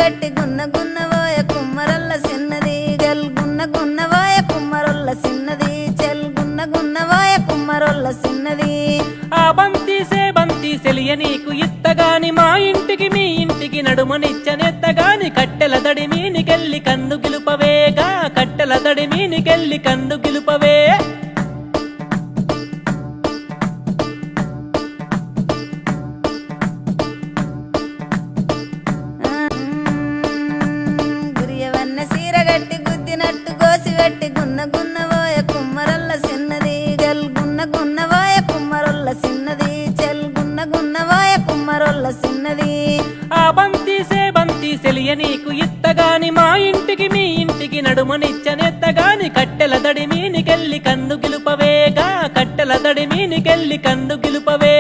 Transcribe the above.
సీరగట్టి గున్న గున్నవోయ కుమ్మరొల్ల సిన్నది గల్ గున్న గున్నవోయ కుమ్మరొల్ల సిన్నది చెల్ గున్న గున్నవోయ కుమ్మరొల్ల సిన్నది ఆ బంతి సెలియ నీకు ఇత్తగాని మా ఇంటికి మీ ఇంటికి నడుమనిచ్చనెత్తగాని కట్టెల దడి మీనికెళ్ళి కన్ను గిలుపవేగా కట్టెల దడి మీనికెళ్ళి కన్ను గిలుపవే గురియవన్న సీరగట్టి గుద్దినట్టు గోసిగట్టి గున్న గున్నవోయ కుమ్మరొల్ల సిన్నది గల్ గున్న గున్నవోయ కుమ్మరొల్ల సిన్నది చెల్ గున్న గున్నవోయ కుమ్మరొల్ల సిన్నది ఆ బంతి సెలియ నీకు ఇత్తగాని మా ఇంటికి మీ ఇంటికి నడుమనిచ్చనెత్తగాని కట్టెల దడి మీనికెళ్ళి కన్ను గిలుపవేగా కట్టెల దడి మీనికెళ్ళి కన్ను గిలుపవే